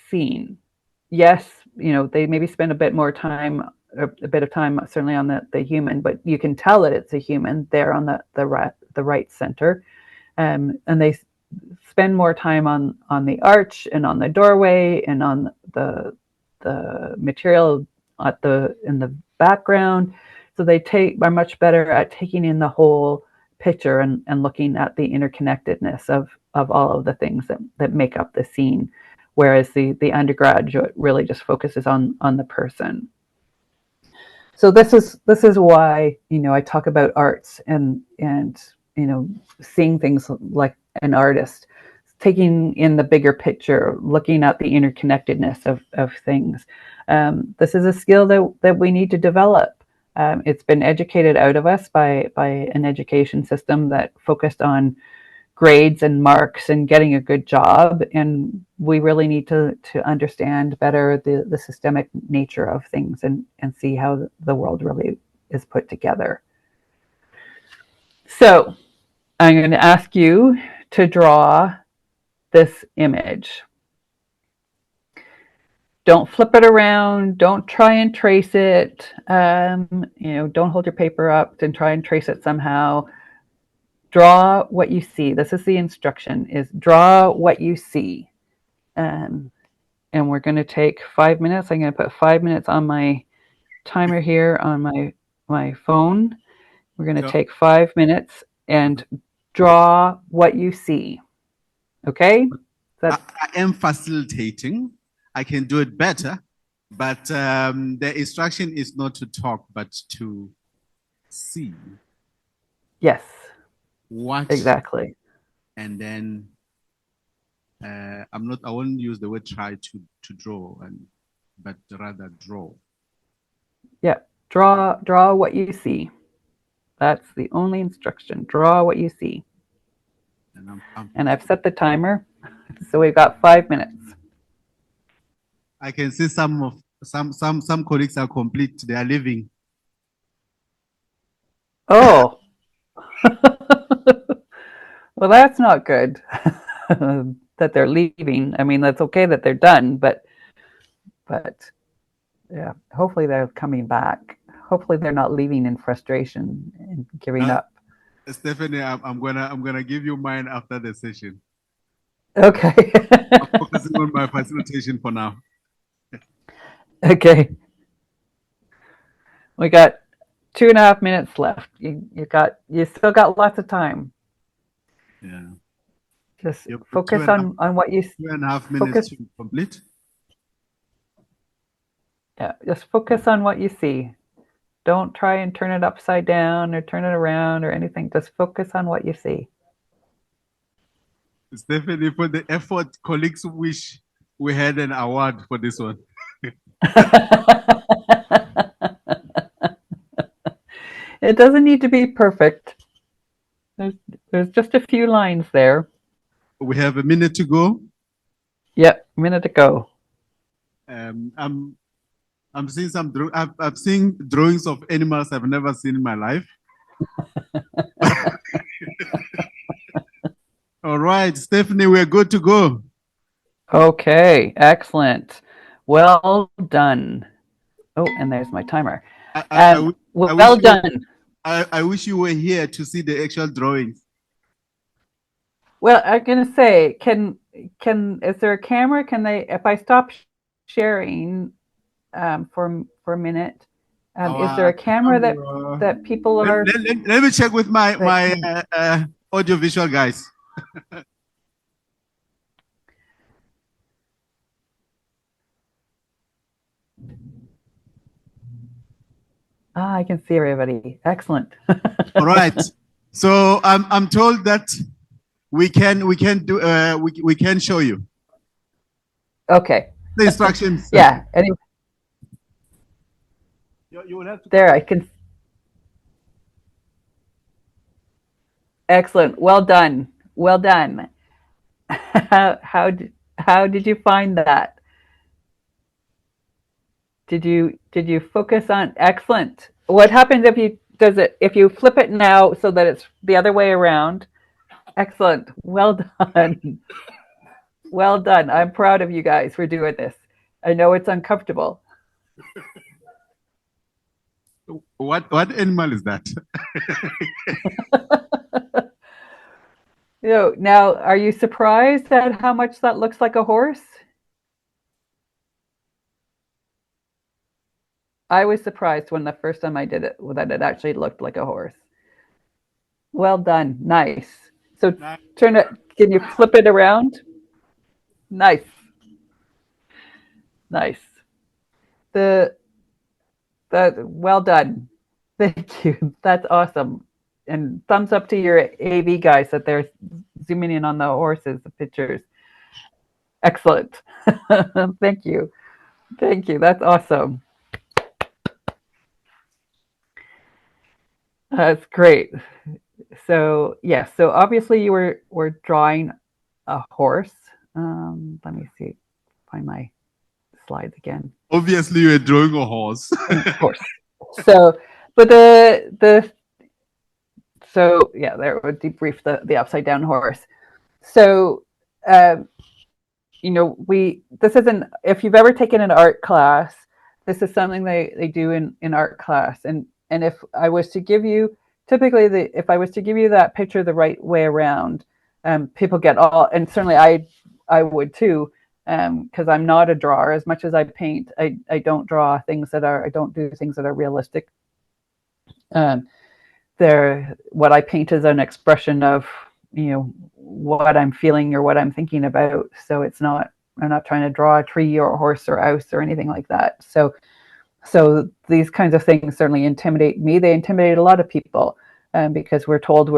scene. Yes, they maybe spend a bit of time certainly on the human, but you can tell that it's a human there on the right center, and they spend more time on the arch and on the doorway and on the material in the background. So they are much better at taking in the whole picture and looking at the interconnectedness of all of the things that make up the scene, whereas the undergraduate really just focuses on the person. So this is why I talk about arts and seeing things like an artist, taking in the bigger picture, looking at the interconnectedness of things. This is a skill that we need to develop. It's been educated out of us by an education system that focused on grades and marks and getting a good job, and we really need to understand better the systemic nature of things and see how the world really is put together. So I'm going to ask you to draw this image. Don't flip it around. Don't try and trace it. Don't hold your paper up and try and trace it somehow. Draw what you see. This is the instruction, is draw what you see. And we're going to take 5 minutes. I'm going to put 5 minutes on my timer here on my phone. We're going to take 5 minutes and draw what you see. Okay? I am facilitating. I can do it better, but the instruction is not to talk, but to see. Yes. Watch. Exactly. And then I won't use the word try to draw, but rather draw. Yeah. Draw what you see. That's the only instruction. Draw what you see. And I've set the timer, so we've got 5 minutes. I can see some colleagues are complete. They are leaving. Oh. Well, that's not good that they're leaving. I mean, that's okay that they're done, but yeah, hopefully they're coming back. Hopefully they're not leaving in frustration and giving up. Stephanie, I'm gonna give you mine after the session. Okay. I'm focusing on my facilitation for now. Okay. We got 2.5 minutes left. You still got lots of time. Yeah. Just focus on what you 2.5 minutes to complete. Yeah, just focus on what you see. Don't try and turn it upside down or turn it around or anything. Just focus on what you see. Stephanie, for the effort, colleagues wish we had an award for this one. It doesn't need to be perfect. There's just a few lines there. We have a minute to go. Yep, minute to go. I'm seeing I've seen drawings of animals I've never seen in my life. All right, Stephanie, we're good to go. Okay, excellent. Well done. Oh, and there's my timer. Well done. I wish you were here to see the actual drawings. Well, I'm gonna say, is there a camera? Can they, if I stop sharing for a minute, is there a camera that people are? Let me check with my audiovisual guys. I can see everybody. Excellent. All right. So I'm told that we can show you. Okay. The instructions. Yeah. Anyway. You will have to. There, I can. Excellent. Well done. Well done. How did you find that? Did you focus on? Excellent. What happens if you flip it now so that it's the other way around? Excellent. Well done. Well done. I'm proud of you guys for doing this. I know it's uncomfortable. What animal is that? Now, are you surprised at how much that looks like a horse? I was surprised when the first time I did it that it actually looked like a horse. Well done. Nice. So turn it. Can you flip it around? Nice. Nice. Well done. Thank you. That's awesome. And thumbs up to your AV guys that they're zooming in on the horses, the pictures. Excellent. Thank you. Thank you. That's awesome. That's great. So yes, so obviously you were drawing a horse. Let me see, find my slides again. Obviously you were drawing a horse. Of course. So, but so yeah, there would debrief the upside down horse. So you know, this isn't, if you've ever taken an art class, this is something they do in art class. And if I was to give you, typically if I was to give you that picture the right way around, people get all, and certainly I would too, because I'm not a drawer. As much as I paint, I don't draw things that are, I don't do things that are realistic. What I paint is an expression of, you know, what I'm feeling or what I'm thinking about. So it's not, I'm not trying to draw a tree or a horse or a house or anything like that. So these kinds of things certainly intimidate me. They intimidate a lot of people, because we're told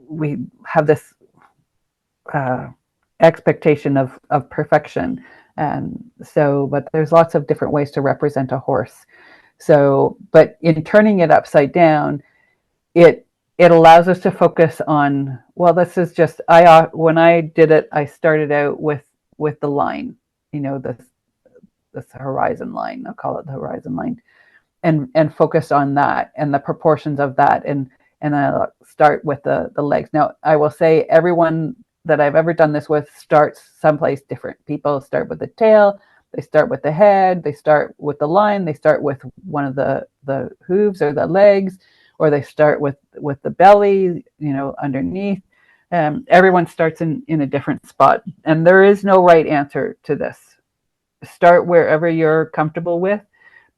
we have this expectation of perfection. But there's lots of different ways to represent a horse. So, but in turning it upside down, it allows us to focus on, well, this is just, when I did it, I started out with the line, you know, this horizon line, I'll call it the horizon line, and focus on that and the proportions of that. And I'll start with the legs. Now, I will say everyone that I've ever done this with starts someplace different. People start with the tail, they start with the head, they start with the line, they start with one of the hooves or the legs, or they start with the belly, you know, underneath. Everyone starts in a different spot, and there is no right answer to this. Start wherever you're comfortable with.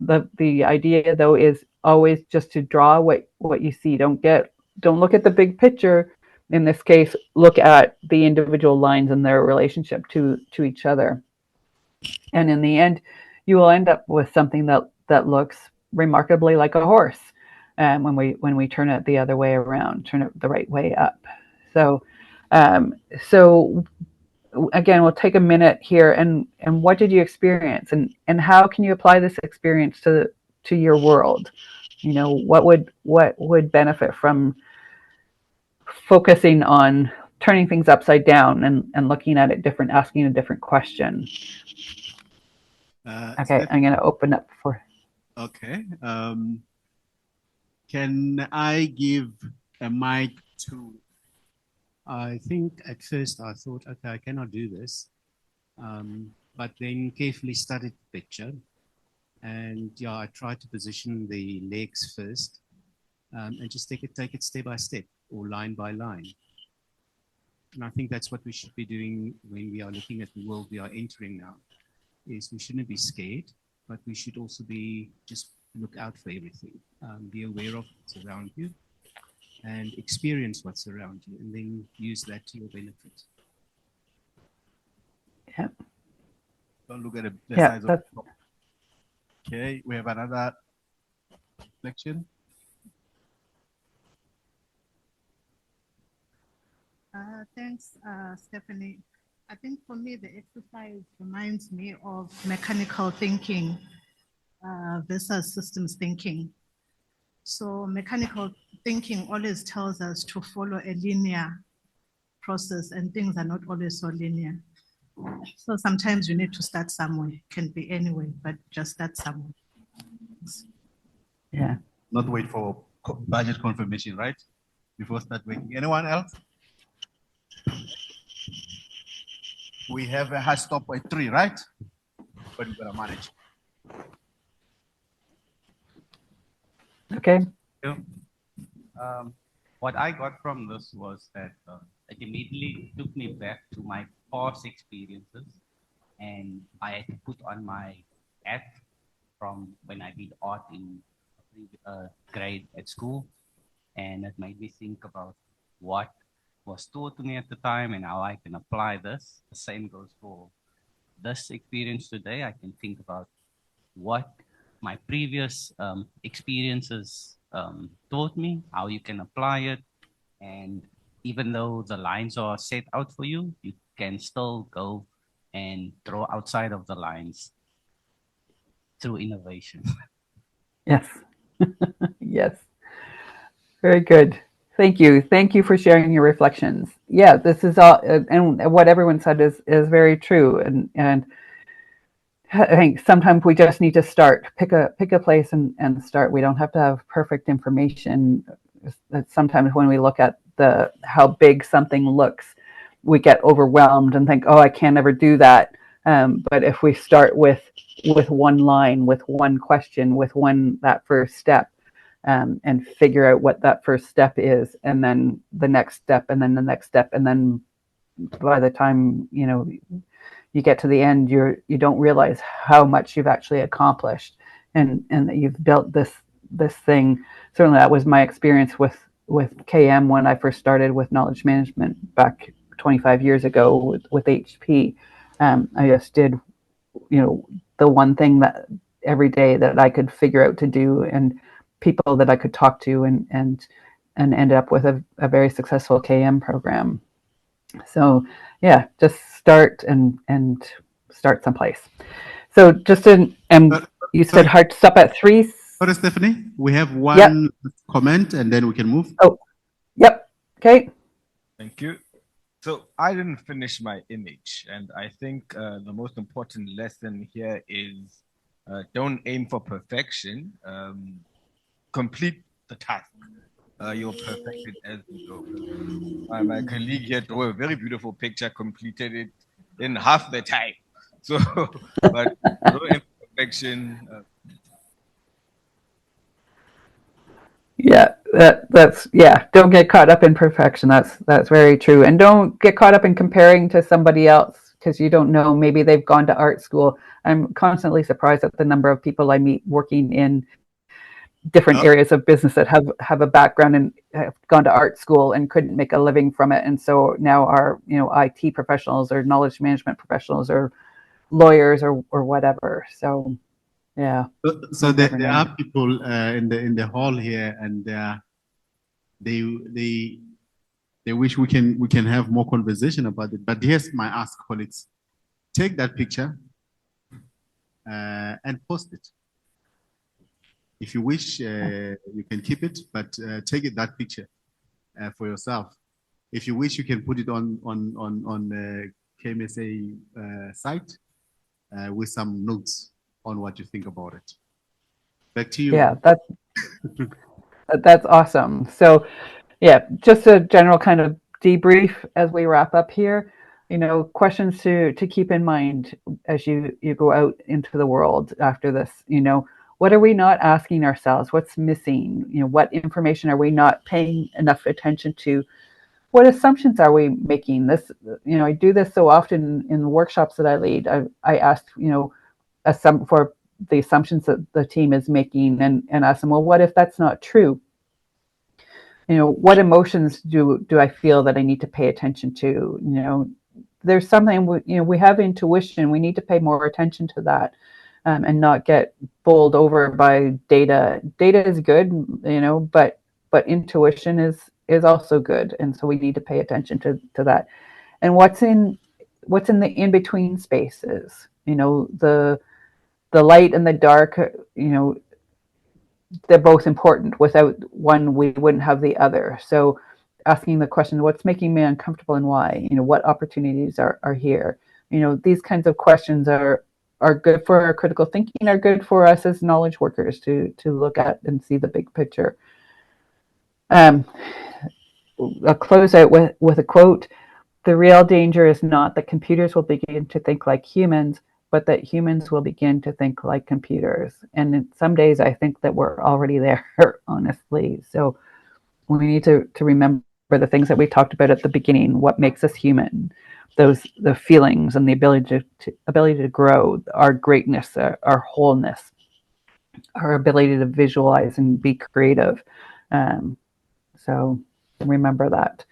The idea though is always just to draw what you see. Don't look at the big picture. In this case, look at the individual lines and their relationship to each other. And in the end, you will end up with something that looks remarkably like a horse. When we turn it the other way around, turn it the right way up. So again, we'll take a minute here, and what did you experience, and how can you apply this experience to your world? You know, what would benefit from focusing on turning things upside down and looking at it different, asking a different question? Okay, I'm going to open up for. Okay. Can I give a mic to? I think at first I thought, okay, I cannot do this. But then carefully studied the picture. And yeah, I tried to position the legs first, and just take it step by step or line by line. And I think that's what we should be doing when we are looking at the world we are entering now, is we shouldn't be scared, but we should also just look out for everything. Be aware of what's around you and experience what's around you, and then use that to your benefit. Yeah. Don't look at the Yeah, size of the top. Okay, we have another reflection. Thanks, Stephanie. I think for me, the exercise reminds me of mechanical thinking versus systems thinking. So mechanical thinking always tells us to follow a linear process, and things are not always so linear. So sometimes you need to start somewhere. Can be anywhere, but just start somewhere. Yeah. Not wait for budget confirmation, right? Before start working. Anyone else? We have a hard stop at 3, right? But we're gonna manage. Okay. What I got from this was that it immediately took me back to my past experiences, and I had to put on my hat from when I did art in grade at school, and it made me think about what was taught to me at the time and how I can apply this. The same goes for this experience today. I can think about what my previous experiences taught me, how you can apply it, and even though the lines are set out for you, you can still go and draw outside of the lines through innovation. Yes. Yes. Very good. Thank you. Thank you for sharing your reflections. Yeah, this is all, and what everyone said is very true. And I think sometimes we just need to start, pick a place and start. We don't have to have perfect information. Sometimes when we look at how big something looks, we get overwhelmed and think, oh, I can't ever do that. But if we start with one line, with one question, with that first step, and figure out what that first step is, and then the next step, and then the next step, and then by the time you get to the end, you don't realize how much you've actually accomplished, and that you've built this thing. Certainly, that was my experience with KM when I first started with knowledge management back 25 years ago with HP. I just did, the one thing that every day that I could figure out to do, and people that I could talk to, and end up with a very successful KM program. So yeah, just start and start someplace. So just you said hard stop at 3. Sorry, Stephanie, we have one comment and then we can move. Oh, yep. Okay. Thank you. So I didn't finish my image, and I think the most important lesson here is don't aim for perfection. Complete the task. You'll perfect it as you go. My colleague here drew a very beautiful picture, completed it in half the time. So, but no imperfection. Yeah, that's don't get caught up in perfection. That's very true. And don't get caught up in comparing to somebody else, because you don't know, maybe they've gone to art school. I'm constantly surprised at the number of people I meet working in different areas of business that have a background and have gone to art school and couldn't make a living from it, and so now are IT professionals or knowledge management professionals or lawyers or whatever. So yeah. So there are people in the hall here, and they wish we can have more conversation about it. But here's my ask, colleagues: take that picture and post it. If you wish, you can keep it, but take that picture for yourself. If you wish, you can put it on KMSA site with some notes on what you think about it. Back to you. Yeah, that's awesome. So yeah, just a general kind of debrief as we wrap up here. Questions to keep in mind as you go out into the world after this. What are we not asking ourselves? What's missing? What information are we not paying enough attention to? What assumptions are we making? This, I do this so often in the workshops that I lead. I ask, for the assumptions that the team is making, and ask them, well, what if that's not true? What emotions do I feel that I need to pay attention to? There's something, we have intuition. We need to pay more attention to that. And not get bowled over by data. Data is good, but intuition is also good, and so we need to pay attention to that. And what's in the in between spaces, the light and the dark, they're both important. Without one, we wouldn't have the other. So asking the question, what's making me uncomfortable and why? What opportunities are here? These kinds of questions are good for our critical thinking, are good for us as knowledge workers to look at and see the big picture. I'll close out with a quote: "The real danger is not that computers will begin to think like humans, but that humans will begin to think like computers." And in some days, I think that we're already there, honestly. So we need to remember the things that we talked about at the beginning, what makes us human. The feelings and the ability to grow, our greatness, our wholeness, our ability to visualize and be creative. So remember that.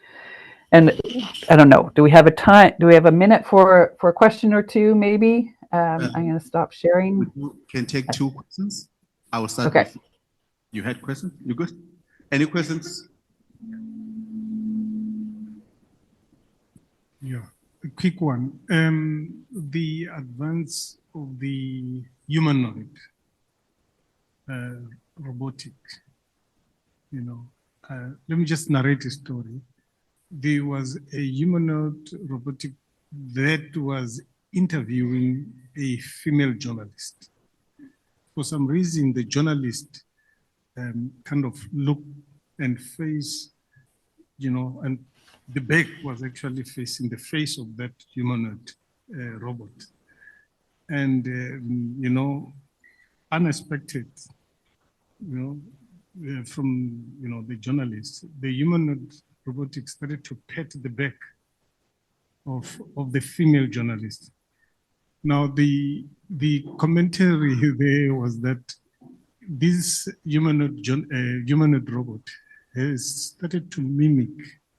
And I don't know, do we have a minute for a question or two, maybe? I'm going to stop sharing. We can take 2 questions. I will start. Okay. You had questions? You good? Any questions? Yeah. A quick one. The advance of the humanoid robotic, let me just narrate a story. There was a humanoid robotic that was interviewing a female journalist. For some reason, the journalist kind of looked and faced, and the back was actually facing the face of that humanoid robot. And, you know, unexpected, you know, from, you know, the journalists, the humanoid robotics started to pat the back of the female journalist. Now, the commentary there was that this humanoid robot has started to mimic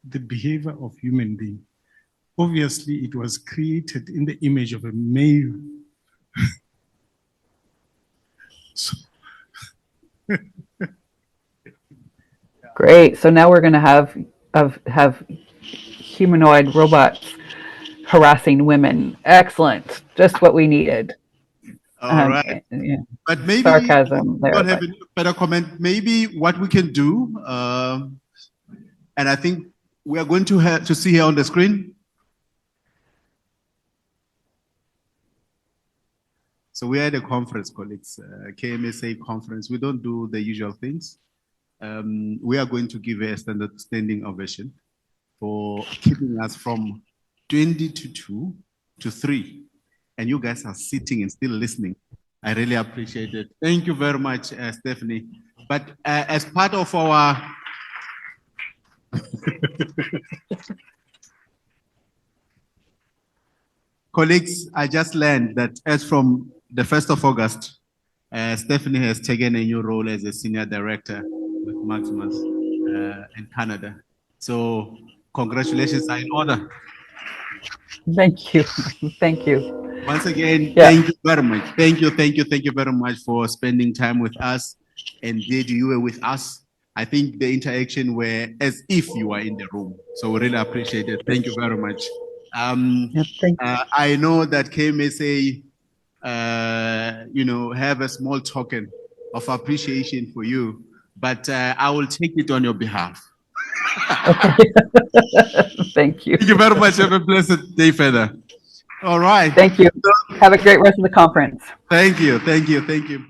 the behavior of human being. Obviously, it was created in the image of a male. So, Great. So now we're going to have humanoid robots harassing women. Excellent. Just what we needed. All right. Yeah. But maybe Sarcasm there, not but- have a better comment. Maybe what we can do, and I think we are going to see here on the screen. So we are at a conference, colleagues, KMSA conference. We don't do the usual things. We are going to give a standing ovation for keeping us from 20 to 2 to 3. And you guys are sitting and still listening. I really appreciate it. Thank you very much, Stephanie. But as part of our colleagues, I just learned that as from the 1st of August, Stephanie has taken a new role as a senior director with Maximus in Canada. So congratulations are in order. Thank you. Thank you. Once again, Yeah. thank you very much. Thank you very much for spending time with us. And Did you were with us. I think the interaction were as if you were in the room. So we really appreciate it. Thank you very much. I know that KMSA, you know, have a small token of appreciation for you, but I will take it on your behalf. Thank you. Thank you very much. Have a blessed day further. All right. Thank you. Have a great rest of the conference. Thank you. Thank you. Thank you.